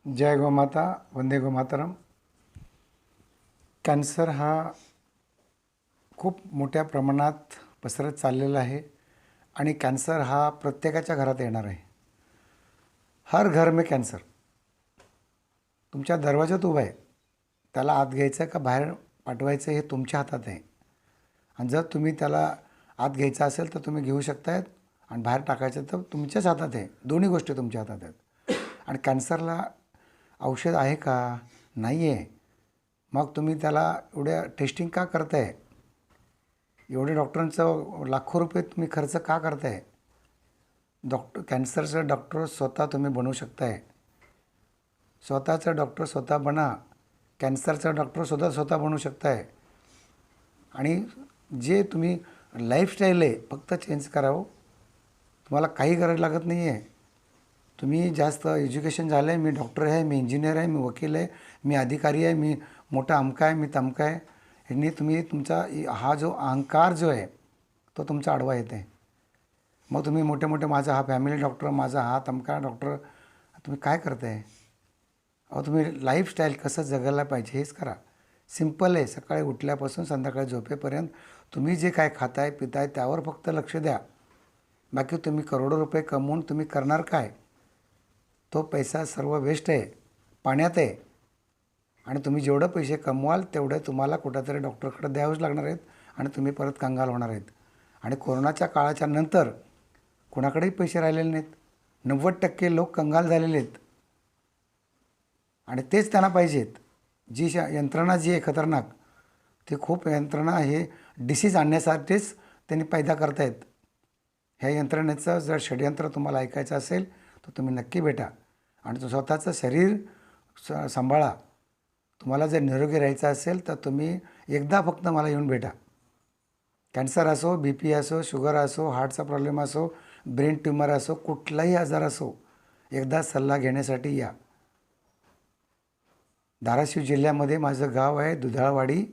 जय गोमाता, वंदे गोमातरम. कॅन्सर हा खूप मोठ्या प्रमाणात पसरत चाललेला आहे आणि कॅन्सर हा प्रत्येकाच्या घरात येणार आहे. हर घर में कॅन्सर तुमच्या दरवाजात उभा आहे. त्याला आत घ्यायचं का बाहेर पाठवायचं हे तुमच्या हातात आहे. आणि जर तुम्ही त्याला आत घ्यायचं असेल तर तुम्ही घेऊ शकतायत आणि बाहेर टाकायचं तर तुमच्याच हातात आहे. दोन्ही गोष्टी तुमच्या हातात आहेत. आणि कॅन्सरला औषध आहे का? नाही आहे. मग तुम्ही त्याला एवढ्या टेस्टिंग का करताय? एवढे डॉक्टरांचं लाखो रुपये तुम्ही खर्च का करताय? कॅन्सरचं डॉक्टर स्वतः तुम्ही बनवू शकताय. स्वतःचं डॉक्टर स्वतः बना. कॅन्सरचा डॉक्टर स्वतः बनवू शकताय. आणि जे तुम्ही लाईफस्टाईल आहे फक्त चेंज करावं. तुम्हाला काही गरज लागत नाही आहे. तुम्ही जास्त एज्युकेशन झालं आहे, मी डॉक्टर आहे, मी इंजिनियर आहे, मी वकील आहे, मी अधिकारी आहे, मी मोठा अमका आहे, मी तमका आहे, ह्यांनी तुम्ही तुमचा हा जो अहंकार जो आहे तो तुमचा आडवा येते. मग तुम्ही मोठे मोठे माझा हा फॅमिली डॉक्टर, माझा हा तमका डॉक्टर, तुम्ही काय करताय? तुम्ही लाईफस्टाईल कसं जगायला पाहिजे हेच करा. सिम्पल आहे. सकाळी उठल्यापासून संध्याकाळी झोपेपर्यंत तुम्ही जे काय खाताय पिताय त्यावर फक्त लक्ष द्या. बाकी तुम्ही करोडो रुपये कमवून तुम्ही करणार काय? तो पैसा सर्व वेस्ट आहे, पाण्यात आहे. आणि तुम्ही जेवढं पैसे कमवाल तेवढे तुम्हाला कुठंतरी डॉक्टरकडे द्यावेच लागणार आहेत आणि तुम्ही परत कंगाल होणार आहेत. आणि कोरोनाच्या काळाच्या नंतर कुणाकडेही पैसे राहिलेले नाहीत. 90% लोक कंगाल झालेले आहेत. आणि तेच त्यांना पाहिजेत. जी यंत्रणा जी आहे खतरनाक, ती खूप यंत्रणा हे डिसीज आणण्यासाठीच त्यांनी पैदा करतायत. ह्या यंत्रणेचं जर षडयंत्र तुम्हाला ऐकायचं असेल तर तुम्ही नक्की भेटा आणि स्वतःचं शरीर सांभाळा. तुम्हाला जर निरोगी राहायचं असेल तर तुम्ही एकदा फक्त मला येऊन भेटा. कॅन्सर असो, BP असो, शुगर असो, हार्टचा प्रॉब्लेम असो, ब्रेन ट्यूमर असो, कुठलाही आजार असो, एकदा सल्ला घेण्यासाठी या. धाराशिव जिल्ह्यामध्ये माझं गाव आहे दुधाळवाडी,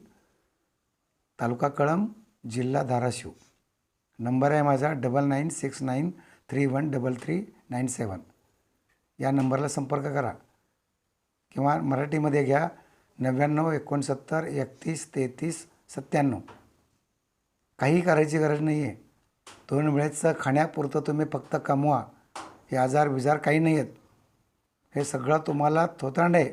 तालुका कळंब, जिल्हा धाराशिव. नंबर आहे माझा 9969313397. या नंबरला संपर्क करा किंवा मराठीमध्ये घ्या 9969313397. काही करायची गरज नाही आहे. 2 वेळेचं खाण्यापुरतं तुम्ही फक्त कमवा. हे आजार बिजार काही नाही आहेत. हे सगळं तुम्हाला थोतांड आहे.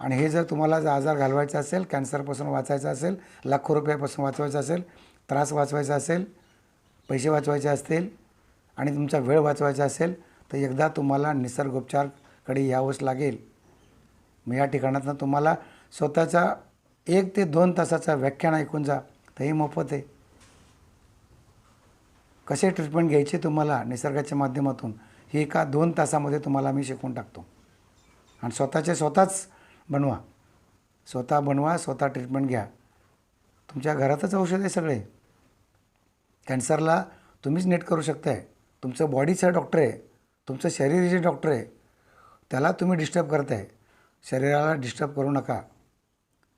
आणि हे जर तुम्हाला आजार घालवायचा असेल, कॅन्सरपासून वाचायचं असेल, लाखो रुपयापासून वाचवायचं असेल, त्रास वाचवायचा असेल, पैसे वाचवायचे असतील आणि तुमचा वेळ वाचवायचा असेल तर एकदा तुम्हाला निसर्गोपचारकडे यावंच लागेल. मग या ठिकाणातून तुम्हाला स्वतःचा 1 ते 2 तासाचा व्याख्यान ऐकून जा. तर हे मोफत आहे. कसे ट्रीटमेंट घ्यायची तुम्हाला निसर्गाच्या माध्यमातून हे एका 2 तासामध्ये तुम्हाला मी शिकवून टाकतो. आणि स्वतःच बनवा. स्वतः बनवा, स्वतः ट्रीटमेंट घ्या. तुमच्या घरातच औषध आहे सगळे. कॅन्सरला तुम्हीच नीट करू शकताय. तुमचं बॉडीचं डॉक्टर आहे, तुमचं शरीर जे डॉक्टर आहे त्याला तुम्ही डिस्टर्ब करताय. शरीराला डिस्टर्ब करू नका.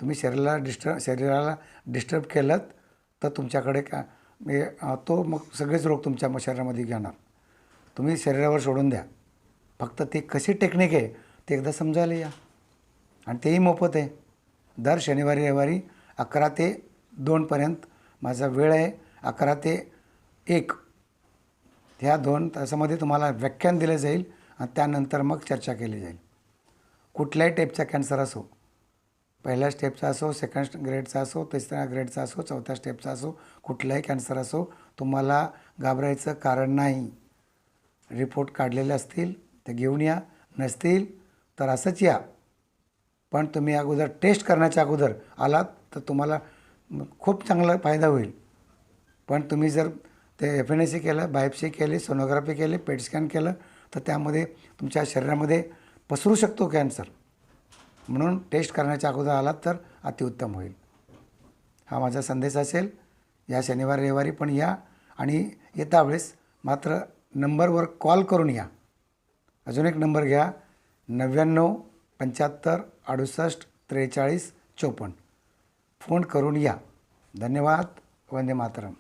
तुम्ही शरीराला डिस्टर्ब केलं तर तुमच्याकडे तो मग सगळेच रोग तुमच्या शरीरामध्ये घेणार. तुम्ही शरीरावर सोडून द्या. फक्त ती कशी टेक्निक आहे ते एकदा समजायला या. आणि तेही मोफत आहे. दर शनिवारी रविवारी 11 ते 2 माझा वेळ आहे. 11 ते 1 ह्या 2 तासामध्ये तुम्हाला व्याख्यान दिलं जाईल आणि त्यानंतर मग चर्चा केली जाईल. कुठल्याही टाईपचा कॅन्सर असो, पहिल्या स्टेपचा असो, सेकंड ग्रेडचा असो, तिसऱ्या ग्रेडचा असो, चौथ्या स्टेपचा असो, कुठलाही कॅन्सर असो, तुम्हाला घाबरायचं कारण नाही. रिपोर्ट काढलेले असतील ते घेऊन या, नसतील तर असंच या. पण तुम्ही अगोदर टेस्ट करण्याच्या अगोदर आलात तर तुम्हाला खूप चांगला फायदा होईल. पण तुम्ही जर ते FNAC केलं, बायोप्सी केली, सोनोग्राफी केली, पेट स्कॅन केलं तर त्यामध्ये तुमच्या शरीरामध्ये पसरू शकतो कॅन्सर. म्हणून टेस्ट करण्याच्या अगोदर आलात तर अतिउत्तम होईल. हा माझा संदेश असेल. या शनिवारी रविवारी पण या आणि येता वेळेस मात्र नंबरवर कॉल करून या. अजून एक नंबर घ्या 9975684354. फोन करून या. धन्यवाद. वंदे मातरम.